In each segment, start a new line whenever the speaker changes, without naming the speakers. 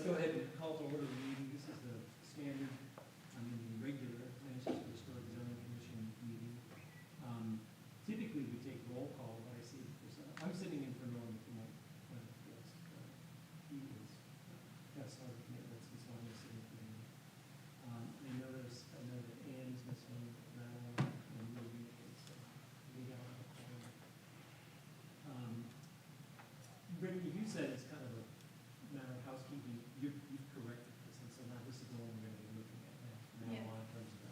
go ahead and call to order the meeting. This is the standard, regular Manchester Historic Zoning Commission meeting. Typically, we take roll call, but I see I'm sitting in for Norman tonight. He is, that's our commitments, and so I'm sitting for him. I know that Ann's missing, and Ruby, so we got a call. Brittany, you said it's kind of a matter of housekeeping. You've corrected this, and so now this is the one we're going to be looking at now
Yeah.
on in terms of the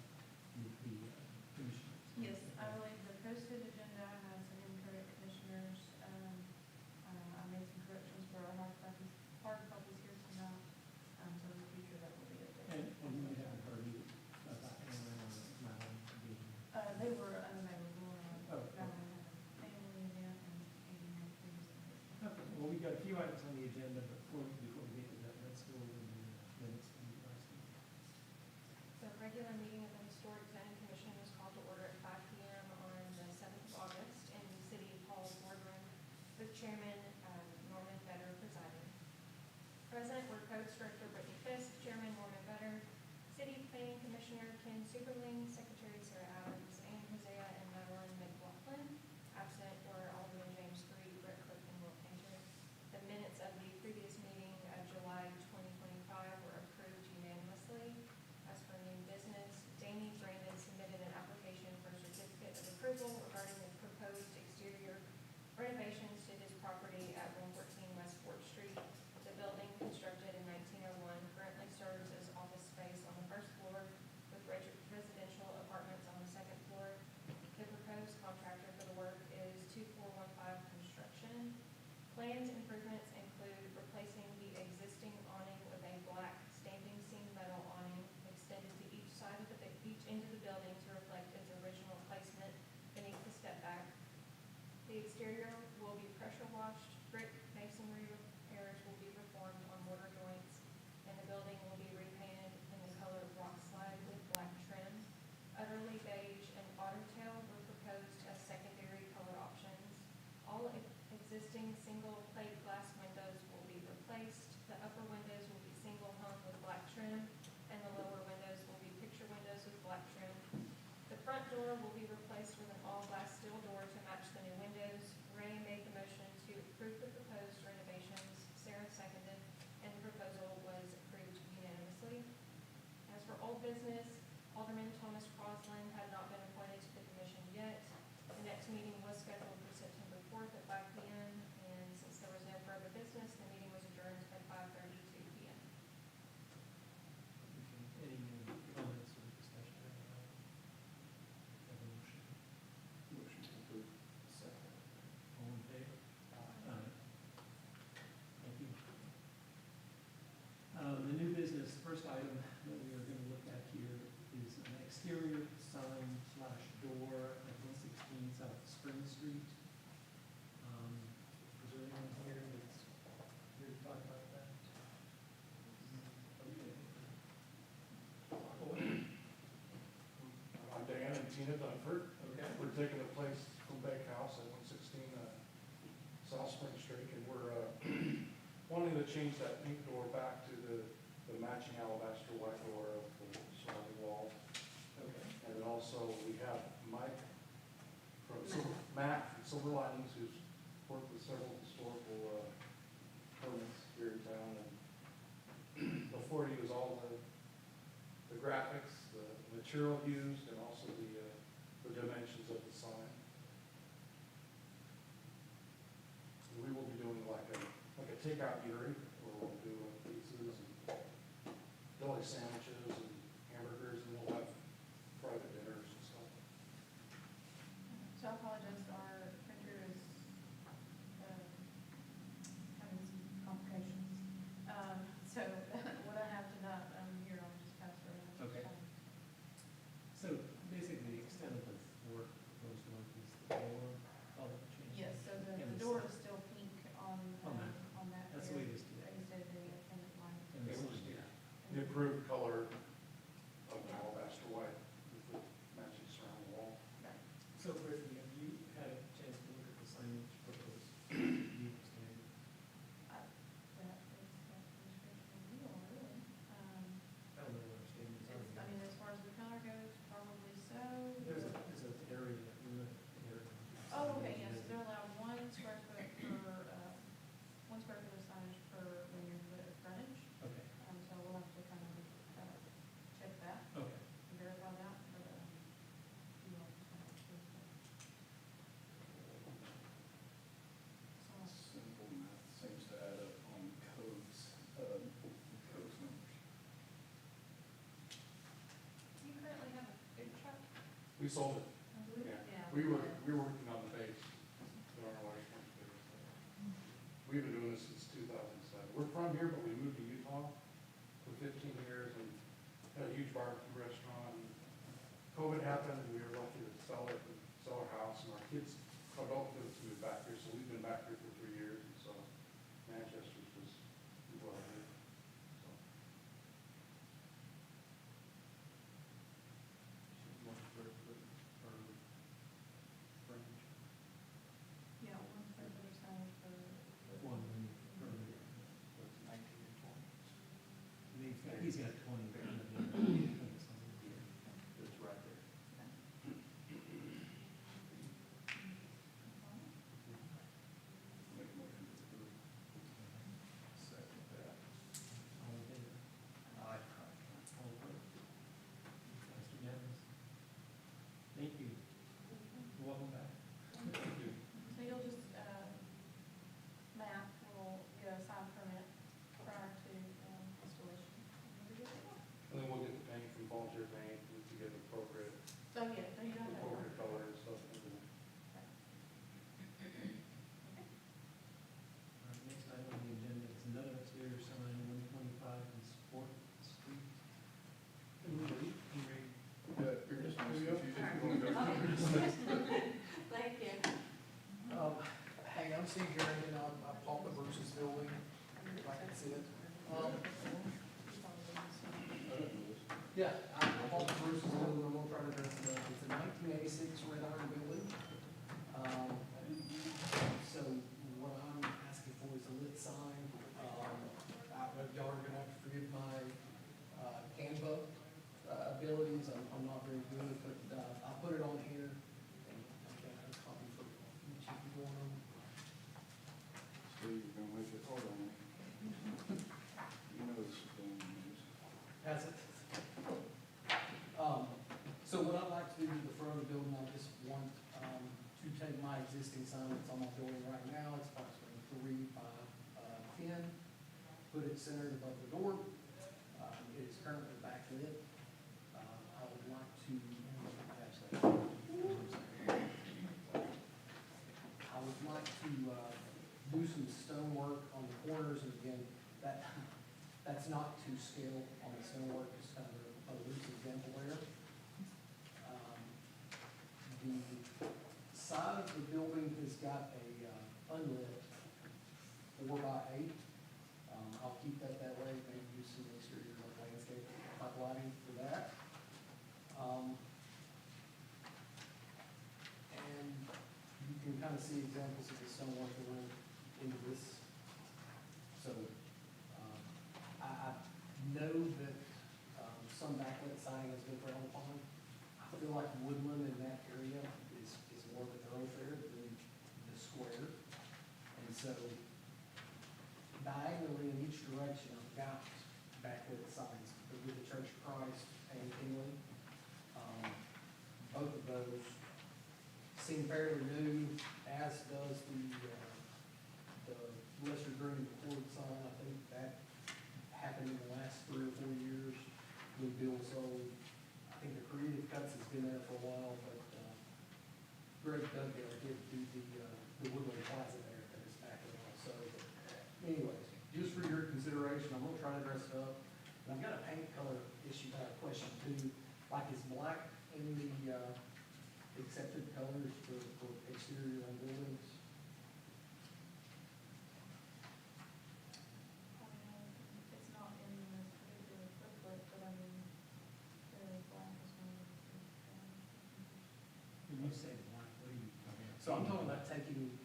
commissioners.
Yes, I believe the posted agenda has some incorrect commissioners. I made some corrections for our hard copies here tonight, so in the future that will be updated.
And we haven't heard either about Anna or Madeline being.
They were unavailable,
Oh,
had a family event and
Okay, well, we've got a few items on the agenda, but before we get to that, let's go over the minutes from the last meeting.
The regular meeting of the Historic Zoning Commission is called to order at 5 p.m. on the 7th of August in the City Hall boardroom with Chairman Norman Vetter presiding. Present were Codes Director Brittany Fisk, Chairman Norman Vetter, City Planning Commissioner Ken Superling, Secretary Sarah Adams, Ann Hosea, and Madeline McLaughlin. Absent were Alderman James Free, Brett Cook, and Will Painter. The minutes of the previous meeting of July 2025 were approved unanimously. As for new business, Danny Brandon submitted an application for a certificate of approval regarding the proposed exterior renovations to his property at 114 West 4th Street. The building, constructed in 1901, currently serves as office space on the first floor with residential apartments on the second floor. The proposed contractor for the work is 2415 Construction. Planned improvements include replacing the existing awning with a black standing seam metal awning extended to each side of each end of the building to reflect its original placement beneath the step back. The exterior will be pressure washed, brick masonry repairs will be performed on mortar joints, and the building will be repainted in the color rock slide with black trim. Utterly beige and otter tail were proposed as secondary color options. All existing single plate glass windows will be replaced. The upper windows will be single hung with black trim, and the lower windows will be picture windows with black trim. The front door will be replaced with an all-glass steel door to match the new windows. Ray made the motion to approve the proposed renovations. Sarah seconded, and the proposal was approved unanimously. As for old business, Alderman Thomas Crosland had not been appointed to the commission yet. The next meeting was scheduled for September 4th at 5 p.m., and since there was no further business, the meeting was adjourned at 5:32 p.m.
Any comments or discussion? Have a motion.
Motion to approve.
Second. All in favor? Aye. Thank you. The new business, first item that we are going to look at here is an exterior sign / door at 116 South Spring Street. Is there anyone here that's here to talk about that?
I'm Dan and Tina Dunford.
Okay.
We're taking a place from Beck House at 116 South Spring Street, and we're wanting to change that pink door back to the matching alabaster white door of the surrounding wall.
Okay.
And then also we have Mike Matt from Silver Linings, who's worked with several historical permits here in town. And before he was all the graphics, the material used, and also the dimensions of the sign. We will be doing like a takeout eatery where we'll do pizzas and deli sandwiches and hamburgers, and we'll have private dinners and stuff.
So I apologize, our printer is having some complications. So what I have tonight, here, I'll just pass around.
Okay. So basically, the extent of the work proposed work is the door color change.
Yes, so the
And
door
sign.
is still pink on
that.
on that.
That's the way it is today.
Instead of the attendant line.
And the
It was,
sign.
The approved color of alabaster white with the matching surrounding wall.
So Brittany, have you had a
We sold it.
Yeah.
We were working on the base, on our life base. We've been doing this since 2007. We're from here, but we moved to Utah for 15 years and had a huge barbecue restaurant. And COVID happened, and we were lucky to sell it and sell our house, and our kids, adult kids moved back here, so we've been back here for 3 years, and so Manchester's just well here. So.
Yeah, 1/3 for.
One, permit.
That's 19 and 20.
He's got 20.
It's right there. Make a motion to approve. Second that.
All in favor?
Aye.
All opposed? That's unanimous. Thank you. Welcome back.
Thank you.
So you'll just, Matt will get a sign permit prior to installation.
And then we'll get the paint from Volunteer Paint, to get the appropriate,
So, yeah, so you don't have that.
appropriate color and stuff.
Next item on the agenda is another exterior sign, 125 in Sport Street.
You're just
Thank you.
Hey, I'm Steve Garrett, and I'm Papa Bruce's building, if I can see it. Yeah, I'm Papa Bruce's building, I'm gonna try to address it. It's a 1986 red iron building. So what I'm asking for is a lit sign. Y'all are gonna have to forgive my Canva abilities, I'm not very good, but I'll put it on here. And I can have a copy for each of you on them.
Steve, you're gonna make it hard on me. You know this is being used.
Has it? So what I'd like to do to the front of the building, I just want, to take my existing sign that's on my building right now, it's approximately 3 by 10, put it centered above the door. It is currently backlit. I would like to, I would like to, do some stonework on the corners, and again, that's not to scale on the stonework, just kind of a loose example there. The side of the building has got a unlit 4 by 8. I'll keep that way, maybe use some exterior landscape type lighting for that. And you can kind of see examples of the stonework that went into this. So, I know that, some backlit siding has been frowned upon. I feel like woodland in that area is more of a thoroughfare than the square. And so diagonally in each direction, I've got backlit signs, with the Church of Christ and Kinley. Both of those seem fairly new, as does the Lester Green Ford sign. I think that happened in the last 3 or 4 years when Bill sold. I think the Creative Cuts has been there for a while, but Greg Dugdale did do the Woodland Plaza there, that is back in also. Anyways, just for your consideration, I'm gonna try to dress it up. And I've got a paint color issue, question too, like is black in the accepted colors for exterior on buildings?
It's not in this particular booklet, but I mean, the black is one of the.
When you say black, what are you talking about?
So I'm talking about taking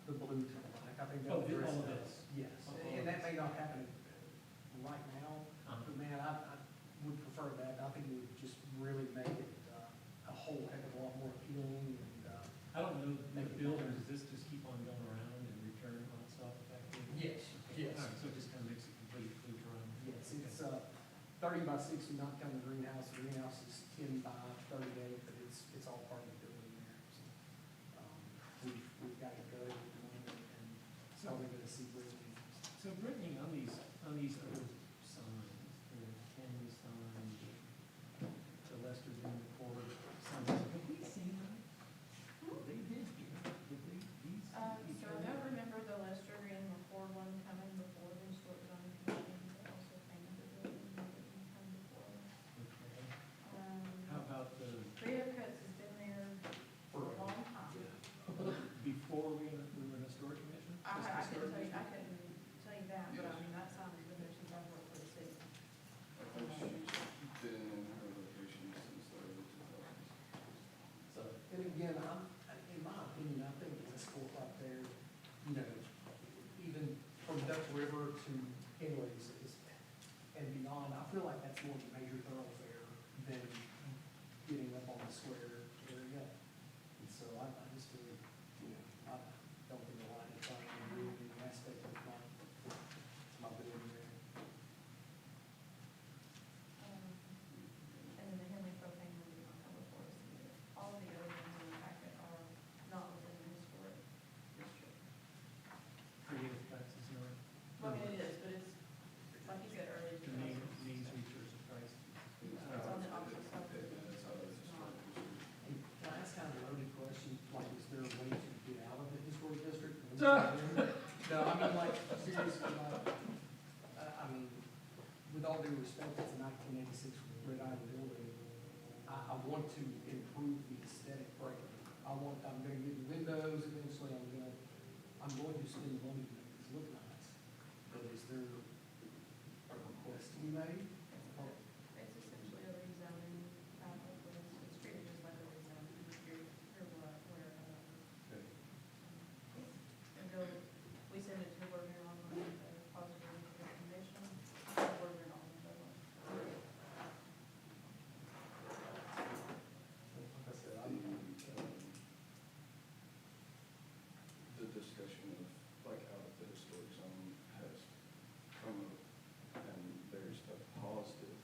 the blue to the black. I think
Oh,
that'll dress
all of
it up.
this?
Yes,
Oh,
and that may not happen right now,
Uh-huh.
but man, I would prefer that. I think it would just really make it a whole heck of a lot more appealing and,
I don't know, the builders, does this just keep on going around and return on itself effectively?
yes, yes.
All right, so it just kind of makes it complete loop around.
Yes, it's 30 by 60, not counting the greenhouse. The greenhouse is 10 by 38, but it's all part of the building there. So, we've got to go and probably going to see Brittany.
So Brittany, on these other signs, the Kenny sign, the Lester Green Ford signs, I think we
anyways, and beyond, I feel like that's more of a major thoroughfare than getting up on the square area. And so I just feel, I don't think a line of fire would ruin any aspect of my building there.
And then the Henley propane will be on number 4 is submitted. All of the other ones in the packet are not within the historic district.
Creative taxes, no.
Well, I mean, it is, but it's, like you said earlier,
The main features of price.
it's on the opposite side.
It's out of the historic district.
And can I ask kind of a loaded question, like, is there a way to get out of the historic district? No, I mean, like, seriously, like, I mean, with all due respect, it's a 1986 Red Iron building. I want to improve the aesthetic break. I'm gonna get the windows eventually, I'm going to spend money to make this look nice. But is there a request to be made?
It's essentially a rezoning, it's treated just like a rezoning, you're aware of that.
Okay.
And go, we send it to the board here online, the positive recommendation, the board here on the one.
Like I said,
The discussion of like how the historic zone has come up and there's a positive,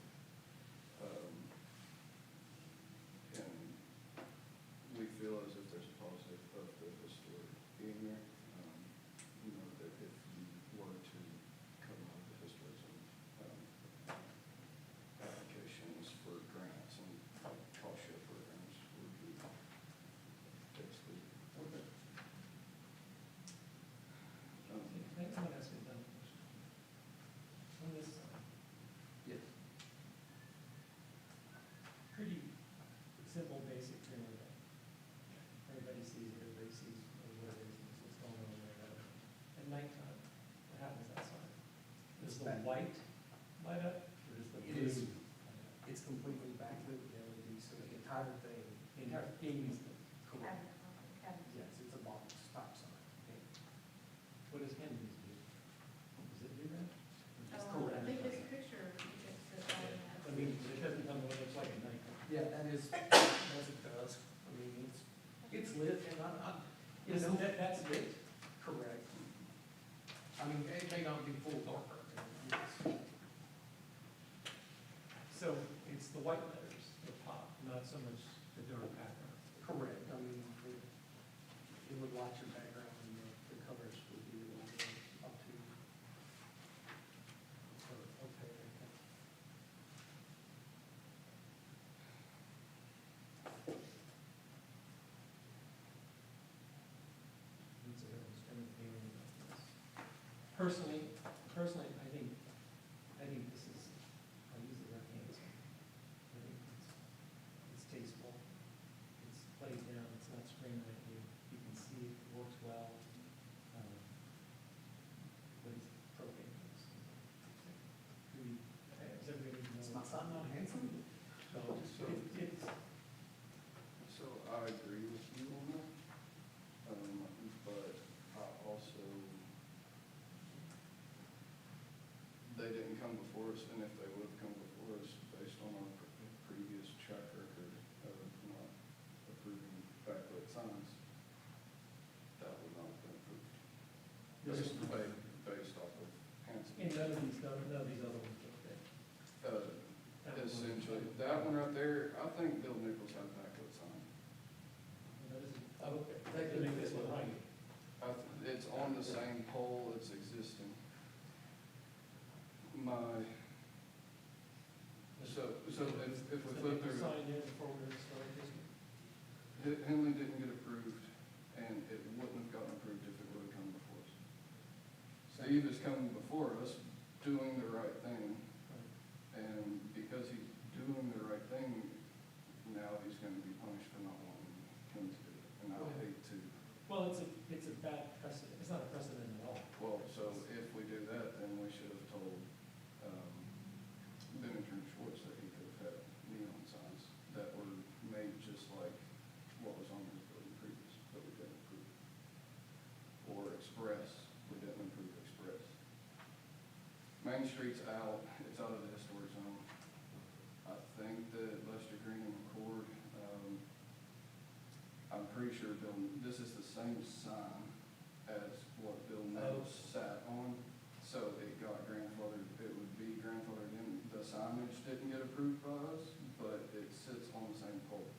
and we feel as if there's a positive of the historic being there. That if you were to come out of the historic zone, applications for grants and cost share programs would be basically.
okay.
I want to ask a dumb question. On this side,
Yes.
pretty simple, basic pyramid. Everybody sees it, everybody sees what it is, and what's going on there. At nighttime, what happens outside? Does the
Back.
white light up, or does the
It
blue?
is.
light up?
It's completely backlit with LED, so the entire thing.
The entire thing is the,
Correct.
Cabinet.
Yes, it's a box type sign.
what does Henry's do? Does it do that? Or just
I
correct.
think this picture, it's the,
I mean, it doesn't tell me what it looks like at night.
Yeah, that is, as it does. I mean, it's lit and
Isn't that's lit?
correct. I mean, it may not be full dark. Yes.
So it's the white letters that pop, not so much the dark background.
Correct. I mean, it would light your background and the colors would be a little bit up to. Okay.
It's a real strange feeling about this. Personally, I think this is, I'll use the word handsome. I think it's tasteful, it's played down, it's not screaming at you, you can see it works well. But it's propane. Is everybody
Is my sign not handsome?
So it's,
So I agree with you on that, but I also, they didn't come before us, and if they would have come before us, based on our previous track record of not approving backlit signs, that would not have been approved.
This is-
Based off of Hanson.
and none of these other ones look good.
Essentially, that one right there, I think Bill Nichols had a backlit sign.
That isn't, okay, that could make this one right.
It's on the same pole, it's existing. So if we flip through,
Sign in before we're starting this.
Henley didn't get approved, and it wouldn't have gotten approved if it would have come before us. Steve is coming before us, doing the right thing, and because he's doing the right thing, now he's gonna be punished for not wanting him to do it, and I hate to.
Well, it's a bad precedent, it's not a precedent at all.
Well, so if we do that, then we should have told, Bennington and Schwartz that he could have had neon signs that were made just like what was on his building previous, but we didn't approve. Or Express, we didn't approve Express. Main Street's out, it's out of the historic zone. I think that Lester Green and McCord, I'm pretty sure this is the same sign as what Bill Knowles sat on, so it got grandfathered, it would be grandfathered in. The signage didn't get approved by us, but it sits on the same pole,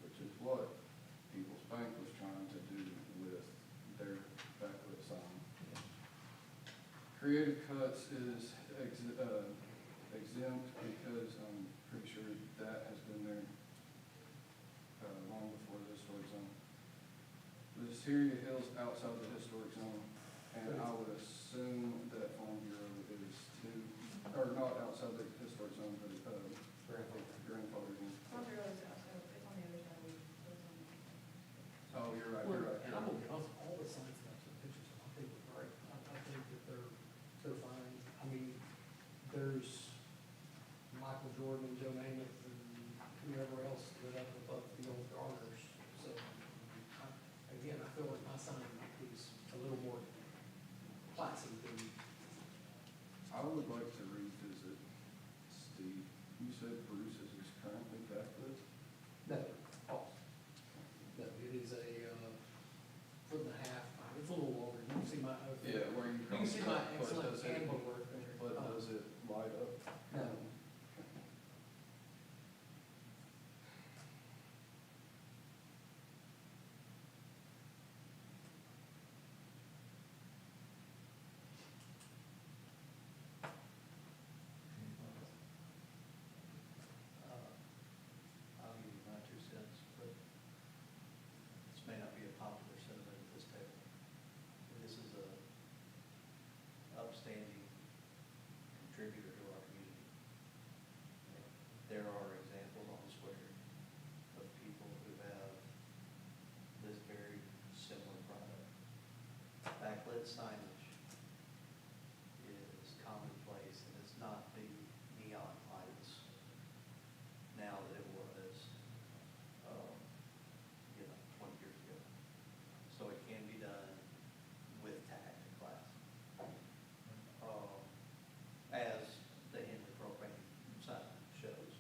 which is what People's Bank was trying to do with their backlit sign. Creative Cuts is exempt because I'm pretty sure that has been there long before the historic zone. The Syria Hills outside the historic zone, and I would assume that Farm Bureau is too, or not outside the historic zone, but grandfathered in.
Farm Bureau is also, it's on the other side of the zone.
Oh, you're right, you're right.
And I'm gonna be honest, all the signs that I took pictures of, I think are great. I think that they're fine. I mean, there's Michael Jordan and Joe Namath and whoever else lit up above the old Garners. So, again, I feel like my sign is a little more classy than,
I would like to revisit, Steve, you said Bruce's is currently backlit?
no, false. No, it is a, foot and a half, it's a little longer. You can see my,
Yeah, where you.
you can see my
But
excellent
does it-
Canva work there.
But does it light up?
No.
I'll give you my 2 cents, but this may not be a popular sentiment at this table. This is a upstanding contributor to our community. There are examples on the square of people who have this very similar product. Backlit signage is commonplace, and it's not the neon lights now that it was, 20 years ago. So it can be done with tact and class. As the Henry propane sign shows.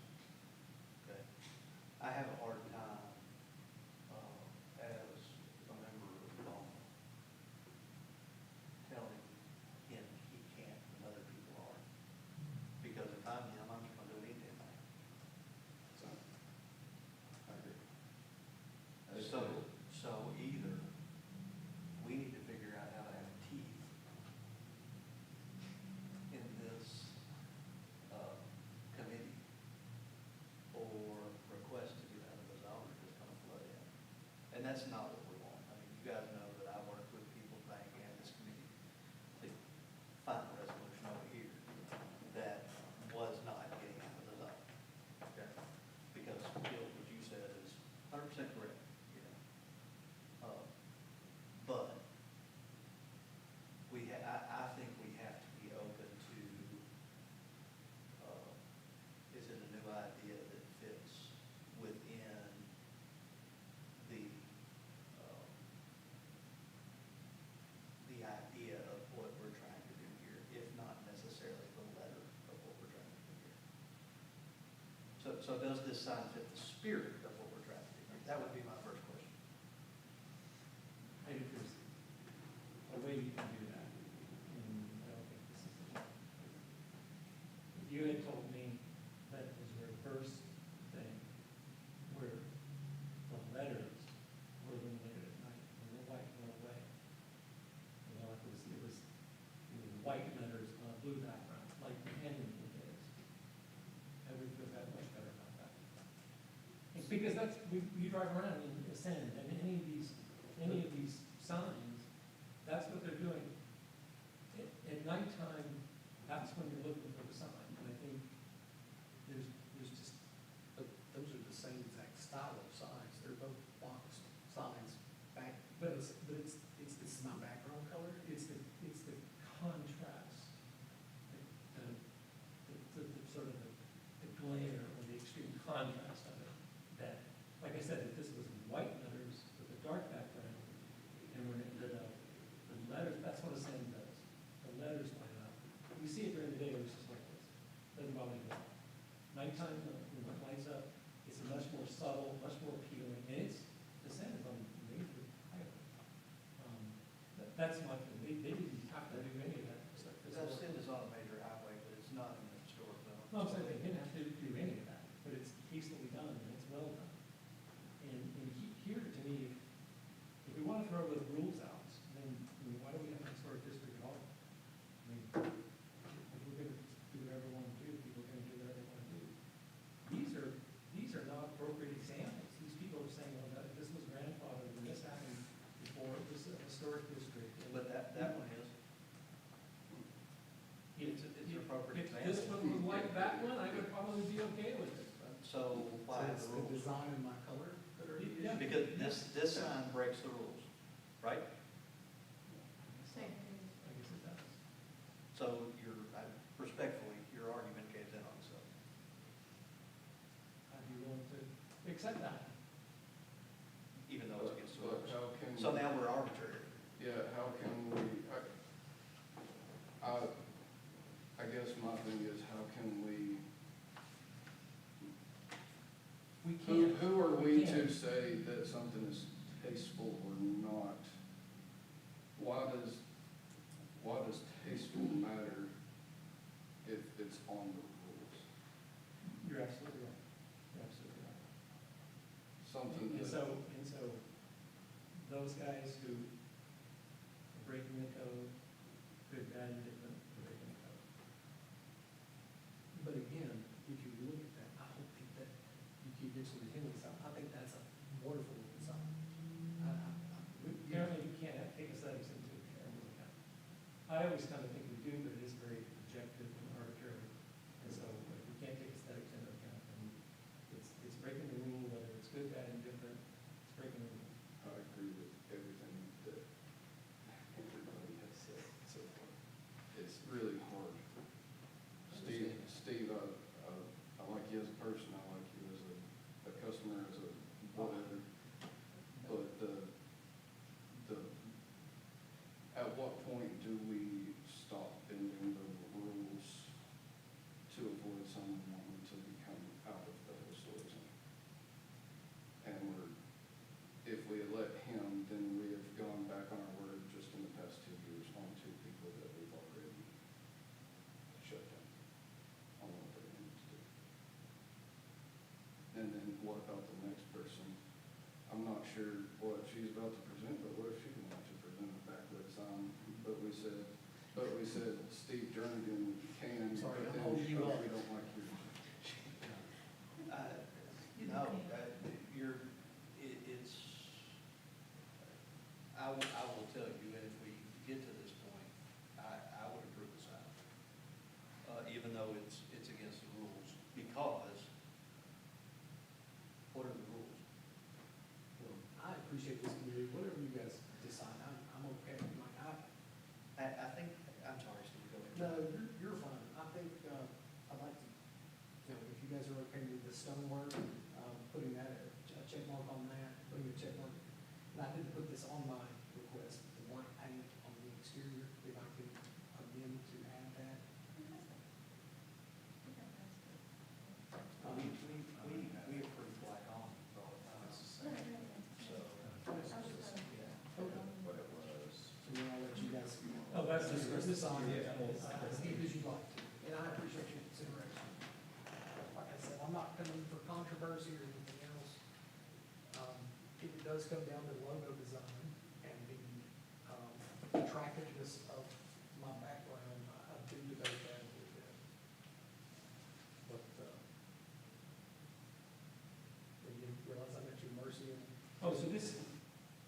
Okay? I have a hard time, as a member of the Doma, telling him he can't when other people are. Because if I'm him, I'm just gonna do anything. So, I agree. So either we need to figure out how to have teeth in this, committee, or request to get out of the zone or just kind of flood in. And that's not what we want. I mean, you guys know that I work with People's Bank and this committee to find a resolution over here that was not getting out of the zone. Okay? Because Bill, what you said is 100% correct, you know. But I think we have to be open to, is it a new idea that fits within the idea of what we're trying to do here, if not necessarily the letter of what we're trying to do here. So does this sign fit the spirit of what we're trying to do here? That would be my first question.
Maybe there's a way you can do that, and I don't think this is the time. If you had told me that was your first thing, where the letters were illuminated at night, and the white went away. You know, it was white letters on a blue background, like the Henry is. I would feel that much better about that. It's because that's, you drive around in Ascend, and any of these signs, that's what they're doing. At nighttime, that's when you're looking for the sign, and I think there's just,
but those are the same exact style of signs. They're both boxed signs back,
but
this is my background color.
it's the contrast, the sort of the glare or the extreme contrast of it, that, like I said, if this was in white letters, That's my, they didn't have to do any of that stuff.
Because it is on a major highway, but it's not in the historic zone.
No, I'm saying they didn't have to do any of that, but it's hastily done and it's well done. And here, to me, if we want to throw those rules out, then, I mean, why do we have a historic district at all? I mean, if we're gonna do whatever we want to do, people are gonna do whatever they want to do. These are not appropriate examples. These people are saying, well, that, this was grandfathered and this happened before it was a historic district. And
But that one is, it's an appropriate
If this
example.
one was like that one, I would probably be okay with it.
So
So
why
it's
the
the
rules?
design and my color that are.
Yeah.
Because this sign breaks the rules, right?
Same.
I guess it does.
So respectfully, your argument caves in on itself.
I'd be willing to accept that.
Even though it's against the
But
rules.
how can?
So now we're arbitrary.
Yeah, how can we, I guess my thing is, how can we,
We
who,
can't.
who are we
can't.
to say that something is tasteful or not? Why does tasteful matter if it's on the rules?
You're absolutely right. You're absolutely right.
Something
And
that,
so, those guys who are breaking the code, good, bad, and different, are breaking the code.
But again, if you look at that, I don't think that, you mentioned the Henley sign, I think that's a wonderful looking sign.
Apparently, you can't take aesthetics into account. I always kind of think we do, but it is very objective and arbitrary. And so if we can't take aesthetics into account, then it's breaking the rule, whether it's good, bad, and different, it's breaking the rule.
I agree with everything that everybody has said so far. It's really hard. Steve, I like you as a person, I like you as a customer, as a whatever. But at what point do we stop bending the rules to avoid someone wanting to become out of the historic zone? And if we let him, then we have gone back on our word just in the past 2 years on 2 people that we've already shut down on what they need to do. And then what about the next person? I'm not sure what she's about to present, but what if she didn't want to present a backlit sign? But we said Steve Jernigan can,
Sorry,
but
I'm
then
holding you up.
we don't like you.
No, it's, I will tell you, and if we get to this point, I would approve the sign. Even though it's against the rules, because what are the rules?
Well, I appreciate this community, whatever you guys decide, I'm okay, like,
I think, I'm sorry, Steve, go ahead.
no, you're fine, I think, I'd like to, if you guys are okay with the stonework, putting that, a check mark on that, putting a check mark, and I didn't put this on my request, the white paint on the exterior, if I could amend to add that.
We approve black on all the time, so.
What it was.
So then I'll let you guys.
Oh, that's the-
discuss
this is-
sign
yeah.
as deep as you'd like to, and I appreciate your consideration. Like I said, I'm not coming for controversy or anything else. If it does come down to logo design and the attractiveness of my background, I do debate that a little bit. But, you realize I'm at your mercy, and
Oh, so this,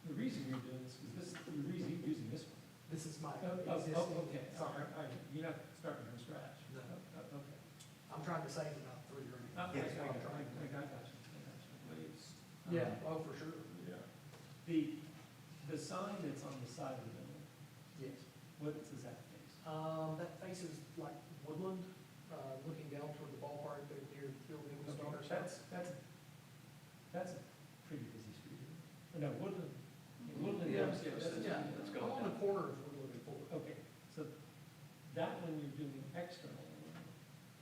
the reason you're doing this, because the reason you're using this one.
this is my
Oh,
existing.
okay,
Sorry.
all right, you're not starting from scratch.
No.
Okay.
I'm trying to save about 3 or
I
Yes,
got
anything.
you, I got you. Please.
Yeah, oh, for sure.
Yeah.
The sign that's on the side of the building,
Yes.
what does that face?
That faces like woodland, looking down toward the ballpark there near Bill Nichols' daughter's house.
That's a pretty busy street. No, Woodland, Woodland.
Yeah,
yeah,
Let's
I'm
go
on the
down.
corner of Woodland and Fuller.
Okay, so that one you're doing external.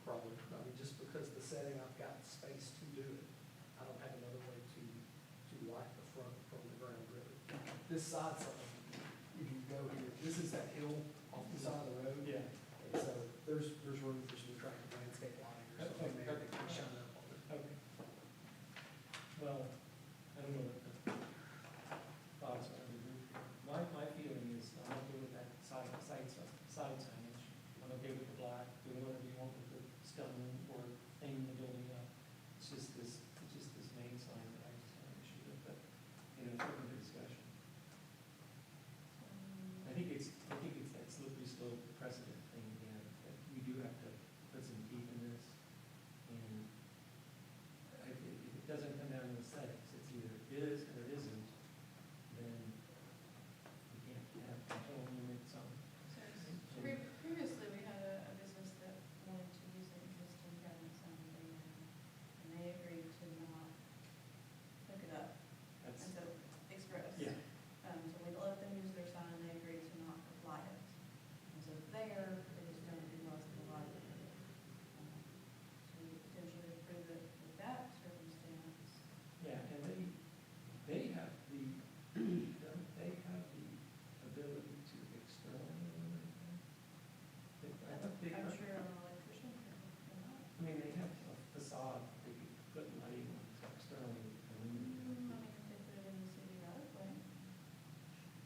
Probably, I mean, just because the setting, I've got space to do it. I don't have another way to light the front from the ground really. This side sign, if you go here, this is that hill off the side of the road.
Yeah.
And so there's room for some attractive landscape lighting or something there that can shine up on it.
Okay. Well, I don't know what the thoughts are of the group. My feeling is I'm okay with that side signage. I'm okay with the black, do whatever you want with the stone or hanging the building up. It's just this main sign that I just have an issue with, but, it's open for discussion. I think it's that slippery slope precedent thing again, that we do have to put some teeth in this. And if it doesn't come down to aesthetics, it's either is or isn't, then we can't have control limits on.
Previously, we had a business that wanted to use an existing cabin sign that they had, and they agreed to not hook it up, and
That's,
so Express.
yeah,
So we let them use their sign, they agreed to not light it. And so there, they just don't do most of the lighting. So we potentially approve it with that circumstance.
yeah, and they have the, don't they have the ability to externally illuminate them? I thought they,
I'm sure an electrician could not.
I mean, they have a facade, they could put lighting on externally illuminate.
I mean, if they put it in the city right of way.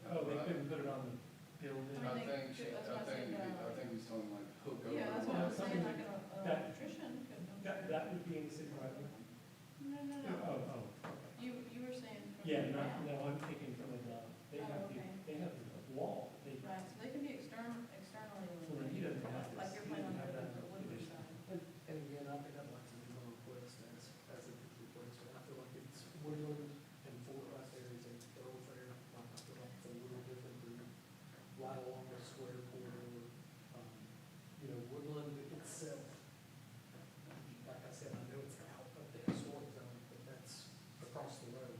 Oh, they couldn't put it on the building?
I mean, they could- that's what I said,
I think he's talking like hook over.
Yeah, that's what I was saying, like an
That-
electrician could.
That would be in the city right away?
No.
Oh, okay.
You were saying. from
Yeah,
the
no,
ground.
I'm thinking from above. They
Oh,
have
okay.
they have a wall. They,
Right, so they can be externally
well, he doesn't have
like
this.
you're
He
planning on
doesn't have
doing
that
for Woodward
condition.
side.
And again, I think I'd like to do my request as a replacement. I feel like it's Woodland and Fort right there is a thoroughfare. I feel like it's a little different than right along the square corridor. Woodland itself, like I said, I know it's out of the historic zone, but that's across the road.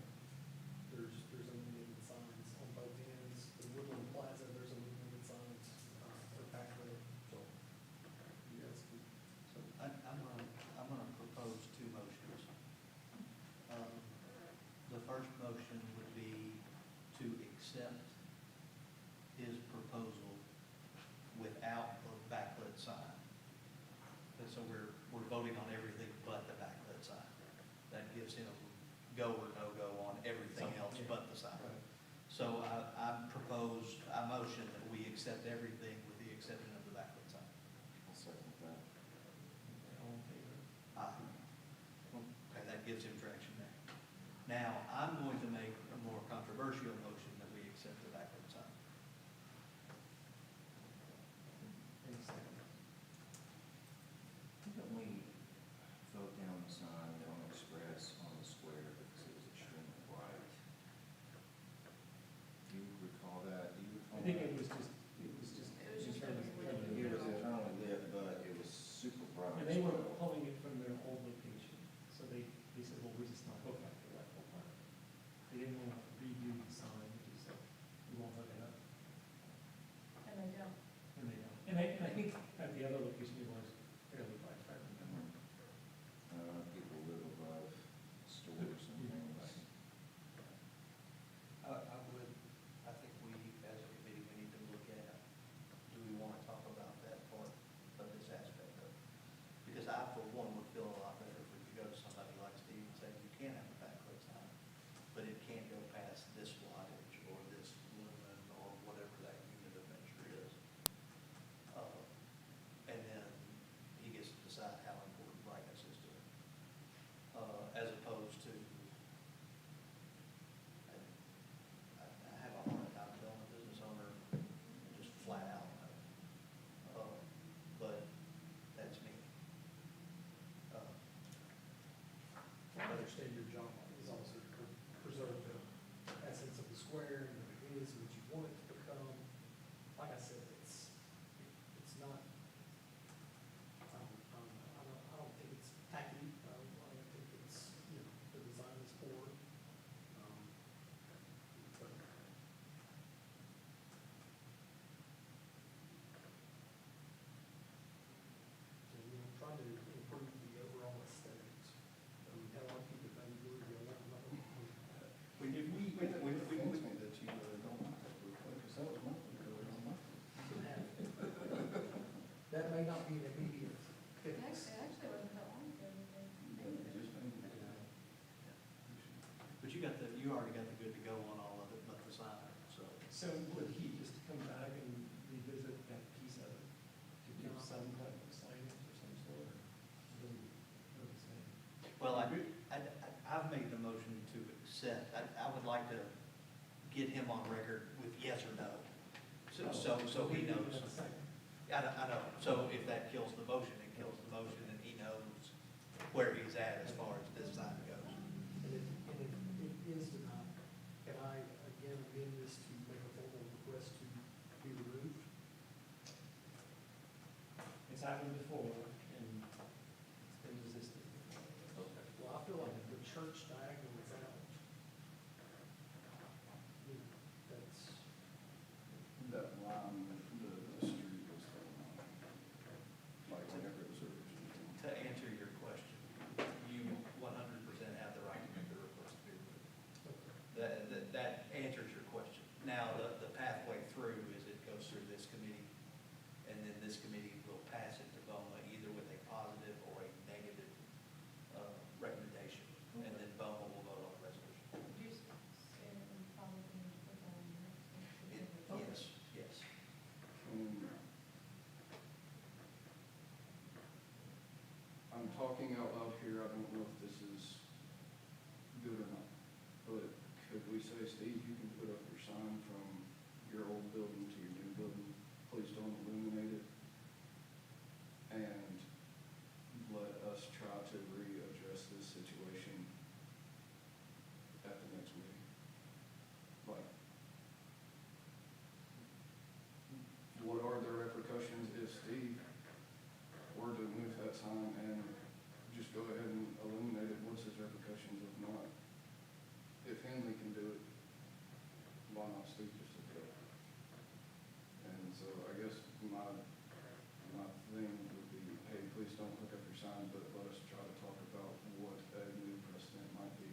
There's illuminated signs on both ends. The Woodland Plaza, there's illuminated signs, back there, so. You guys can
So I'm gonna propose two motions. The first motion would be to accept his proposal without the backlit sign. And so we're voting on everything but the backlit sign. That gives him go or no-go on everything else but the sign. So I motion that we accept everything with the exception of the backlit sign.
I'll second that.
All in favor?
Aye. Okay, that gives him direction there. Now, I'm going to make a more controversial motion that we accept the backlit sign.
Any seconds?
Don't we vote down the sign on Express on the square because it was extremely bright? Do you recall that? Do you recall?
I think
that?
it was just.
It was just
internally-
internally
It was internally lit, but it was super bright.
And they were pulling it from their old location, so they said, well, we're just not hooked up to that whole part. They didn't want to redo the sign. So would he just come back and revisit that piece of it to do some kind of signage or some sort? Or what are we saying?
Well, I've made the motion to accept. I would like to get him on record with yes or no. So he
we
knows.
have a second.
I know. So if that kills the motion, it kills the motion, and he knows where he's at as far as this side goes.
And if it is denied, can I again amend this to make a formal request to be removed?
It's happened before, and it's been resisted before.
Okay. Well, I feel like the church diagonal is out. You know, that's,
That line, the street was going on, like whenever it was originally.
To answer your question, you 100% have the right to make the request to be removed. That answers your question. Now, the pathway through is it goes through this committee, and then this committee will pass it to BOMA either with a positive or a negative recommendation, and then BOMA will vote on the resolution.
Just, and probably put that on the next one.
Yes, yes.
I'm talking out loud here, I don't know if this is good or not, but could we say, Steve, you can put up your sign from your old building to your new building, please don't illuminate it, and let us try to readdress this situation at the next meeting? Like, what are the repercussions if Steve were to move that sign and just go ahead and illuminate it? What's his repercussions if not? If Henley can do it, why not Steve just to do it? And so I guess my thing would be, hey, please don't hook up your sign, but let us try to talk about what a new precedent might be.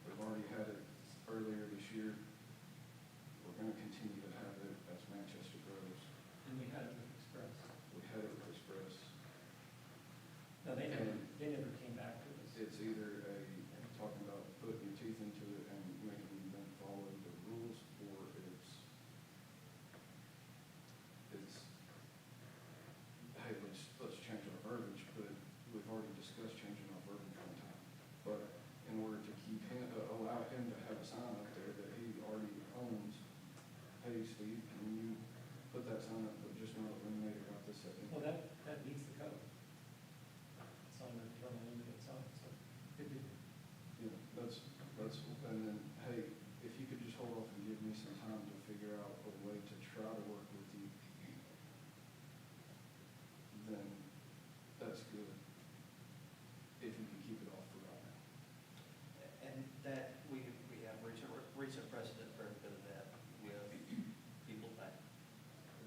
We've already had it earlier this year. We're gonna continue to have it as Manchester grows.
And we had it with Express.
We had it with Express.
No, they never came back to us.
It's either talking about putting your teeth into it and making them follow the rules, or it's, hey, let's change our verbiage, but we've already discussed changing our verbiage one time. But in order to keep him, allow him to have a sign up there that he already owns, hey, Steve, can you put that sign up, but just not illuminate it right this second?
Well, that meets the code. It's on the limited sign, so it did.
Yeah, and then, hey, if you could just hold off and give me some time to figure out a way to try to work with you, then that's good. If you can keep it off for right now.
And that, we have recent precedent for a bit of that with People Bank,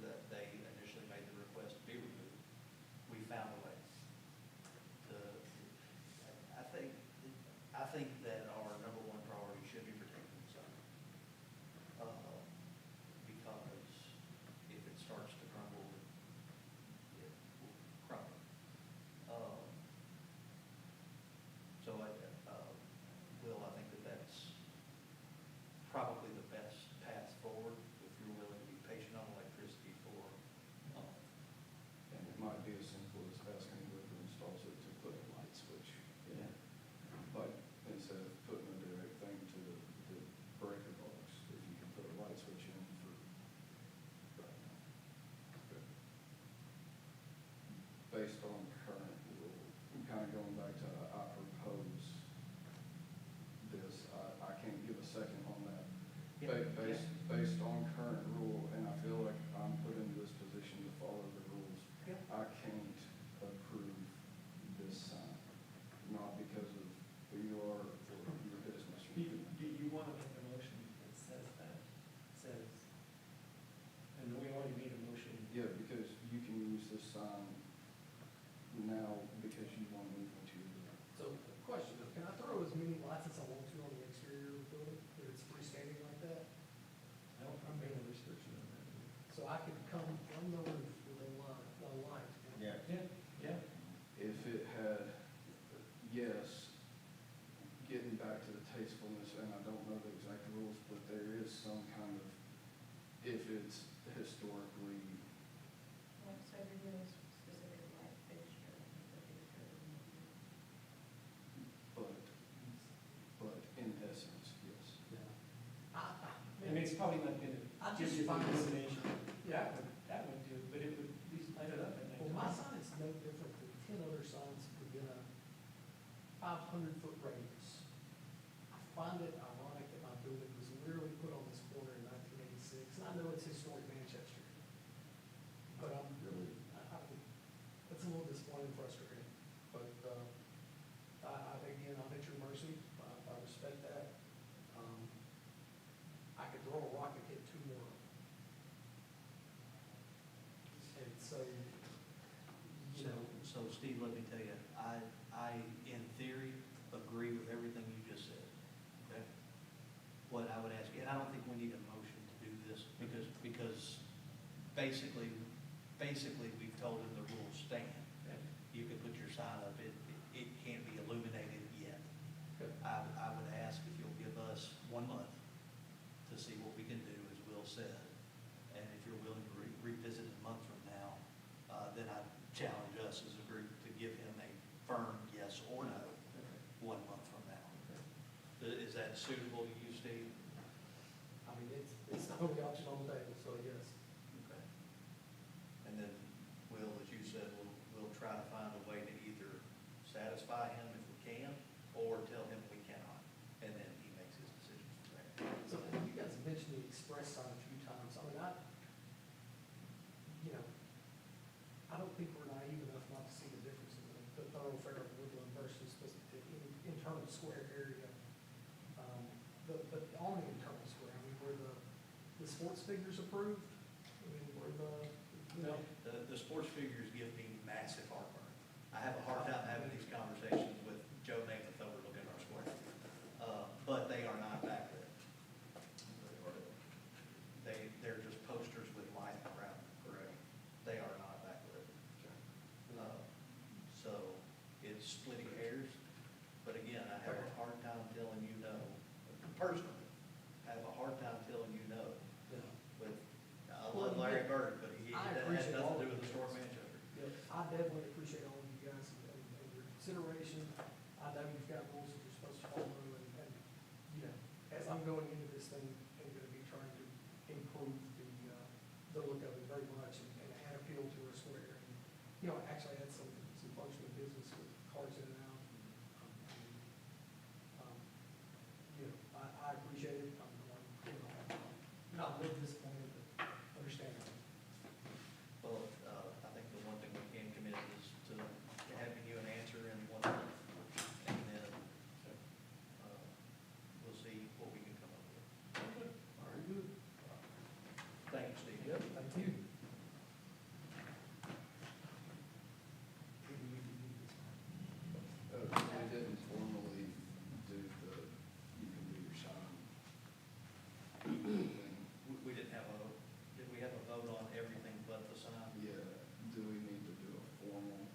that they initially made the request to be removed. We found a way to, I think that our number one priority should be protecting the zone. Because if it starts to crumble, it will crumble. So Will, I think that's probably the best path forward if you're willing to be patient on electricity for,
And it might be as simple as asking whoever installs it to put a light switch.
Yeah.
Like, instead of putting a direct thing to the breaker box, if you can put a light switch in for right now. But based on current rule, I'm kind of going back to, I propose this, I can't give a second on that. Based on current rule, and I feel like I'm put into this position to follow the rules,
Yeah.
I can't approve this sign, not because of who you are or your business.
Do you want to make a motion that says that? Says, and we already made a motion.
Yeah, because you can use this sign now because you want to move into your building.
so question, can I throw as many lights as I want to on the exterior of the building, if it's freestanding like that?
I don't think there's a restriction on that.
So I could come from the roof with a light.
Yeah.
Yeah.
If it had, yes, getting back to the tastefulness, and I don't know the exact rules, but there is some kind of
probably not gonna
I
give
just
you the
find-
illumination. Yeah, that would do, but it would at least light it up at night.
Well, my sign is no different than 10 other signs within a 500-foot radius. I find it ironic that my building was literally put on this corner in 1986, and I know it's historic Manchester. But I'm really, it's a little disappointing and frustrating. But, again, I'm at your mercy, I respect that. I could throw a rock and hit 2 more. And so, you know,
So Steve, let me tell you, I in theory agree with everything you just said, okay? What I would ask you, and I don't think we need a motion to do this, because basically, we've told him the rules stand. You can put your sign up, it can't be illuminated yet.
Okay.
I would ask if you'll give us 1 month to see what we can do, as Will said. And if you're willing to revisit a month from now, then I challenge us as a group to give him a firm yes or no 1 month from now. Is that suitable to you, Steve?
I mean, it's the only option on the table, so yes.
Okay. And then, Will, as you said, we'll try to find a way to either satisfy him if we can, or tell him we cannot, and then he makes his decisions from there.
So you guys have mentioned the express sign a few times. I mean, I don't think we're naive enough not to see the difference in the thoroughfare of Woodland versus the internal square area. But on the internal square, I mean, were the sports figures approved? I mean, were
No.
The sports figures give me massive heartburn. I have a hard time having these conversations with Joe Namath overlooking our square. But they are not backlit. They're just posters with light around them. Correct. They are not backlit. So it's splitting hairs, but again, I have a hard time telling you no. Personally, I have a hard time telling you no with, I love Larry Bird, but that has
appreciate
nothing
all
to do
of
with
you
historic
guys.
Manchester.
I definitely appreciate all of you guys and your consideration. I know you've got rules that you're supposed to follow, and as I'm going into this thing, I'm gonna be trying to improve the look of it very much and add appeal to our square. And, actually I had some functioning business with cars in and out. I appreciate it. I'm not a little disappointed, but understandable.
Well, I think the one thing we can commit is to having you an answer in 1 month, and then we'll see what we can come up with.
Very good.
Thank you, Steve.
Yep, thank you.
We didn't formally do you can do your sign.
We didn't have did we have a vote on everything but the sign?
Yeah, do we need to do a formal?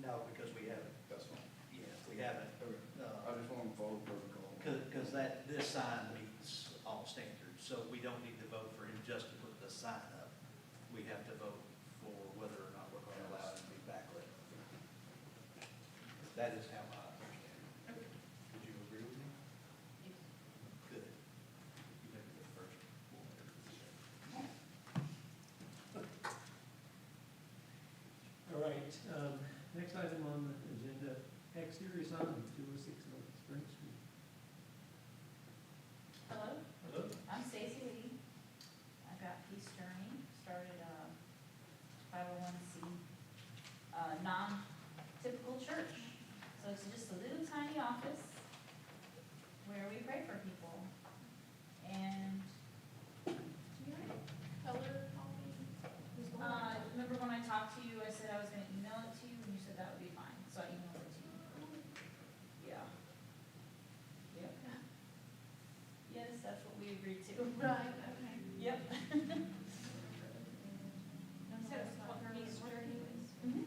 No, because we haven't,
That's fine.
we haven't.
Okay. I just want to follow protocol.
Because this sign meets all standards, so we don't need to vote for him just to put the sign up. We have to vote for whether or not we're going to allow it to be backlit. That is how I understand it. Would you agree with me? Good. You may be the first.
All right, next item on the agenda, exterior sign, 206 North Spring Street.
Hello,
Hello?
I'm Stacy Lee. I've got Peace Journey, started a 501c, non-typical church. So it's just a little tiny office where we pray for people. And,
Color, copy, who's going on?
remember when I talked to you, I said I was gonna email it to you, and you said that would be fine, so I emailed it to you. Yeah. Yep. Yes, that's what we agreed to.
Right, okay.
Yep.
So it's what Peace Journey is.
Mhm.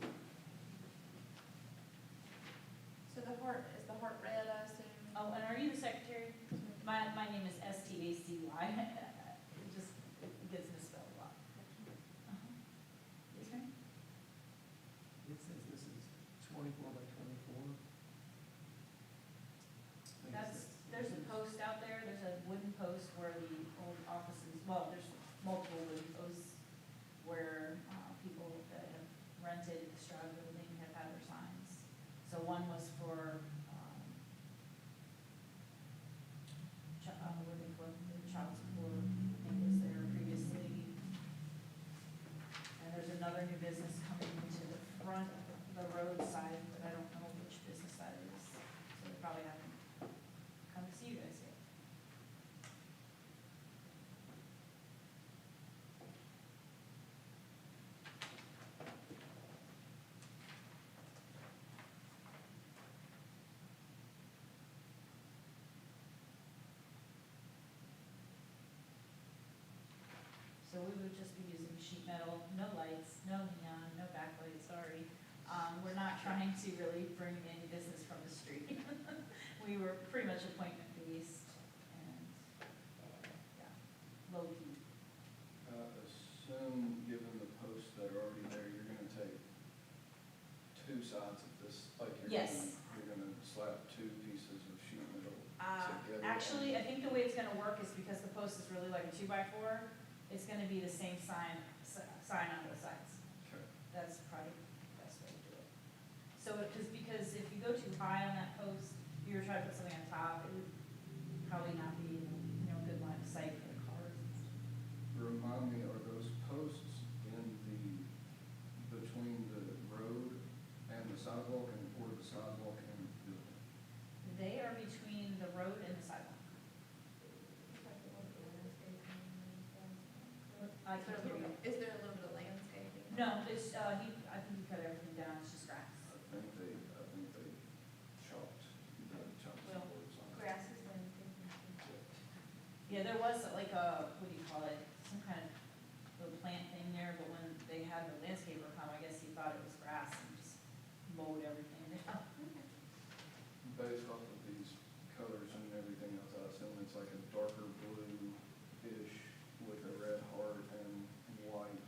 So the heart, is the heart red, I assume?
Oh, and are you the secretary? My name is Stacy. It just gets misspelled a lot. Yes, ma'am?
It says this is 24 by 24.
There's a post out there, there's a wooden post where the old office So we would just be using sheet metal, no lights, no neon, no backlight, sorry. We're not trying to really bring in business from the street. We were pretty much appointment based and, yeah, low key.
Assume, given the posts that are already there, you're gonna take two sides of this, like
Yes.
you're gonna slap two pieces of sheet metal together.
Actually, I think the way it's gonna work is because the post is really like a 2x4, it's gonna be the same sign on both sides.
Okay.
That's probably the best way to do it. So, because if you go too high on that post, if you were trying to put something on top, it would probably not be, good line of sight for the cars.
Remind me, are those posts between the road and the sidewalk or the sidewalk and the building?
They are between the road and the sidewalk. I
Is there
can't
a
hear
little,
you.
is there a little bit of landscaping?
No, it's, I think he cut everything down, it's just grass.
I think they chopped the
Well,
boards on it.
Grass is landscaping.
Yeah, there was like a, what do you call it, some kind of little plant thing there, but when they had the landscaper come, I guess he thought it was grass and just mowed everything down.
Based off of these colors and everything else, I assume it's like a darker blue-ish with a red heart and white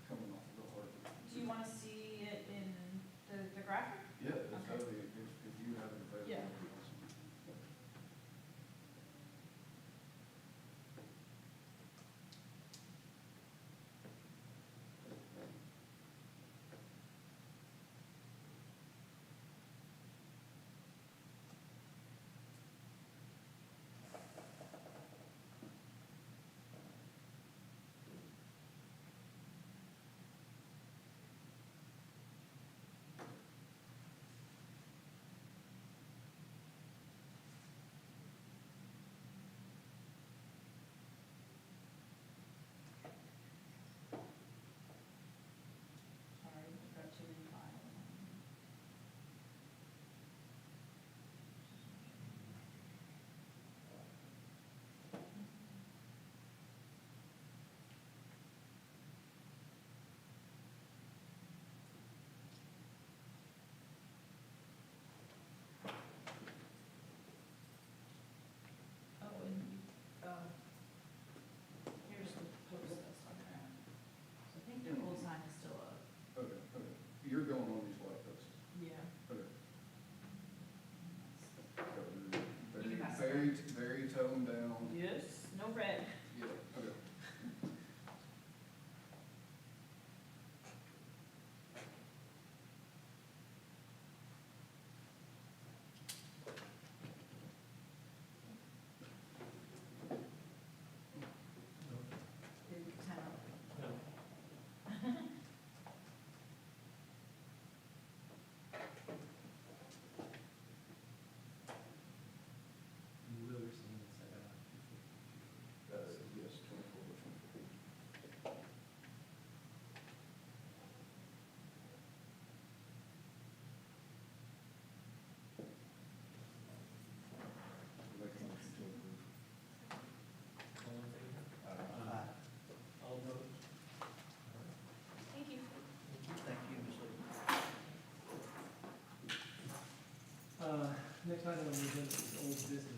coming off of the heart.
Do you wanna see it in the graphic?
Yeah, it's
Okay.
totally, if you have it available.
Yeah.
that'd be awesome.
Sorry, I've got too many files. Oh, and, here's the post that's on there. So I think the old sign is still up.
Okay. You're going on these white posts.
Yeah.
Okay. So
You can pass it
very toned down.
Yes, no red.
Yeah, okay.
Kind of.
No. You will receive it set up.
Yes, 24. Make a motion to approve.
All in favor? All opposed?
Thank you.
Thank you, Ms. Lee.
Next item on the agenda is old business.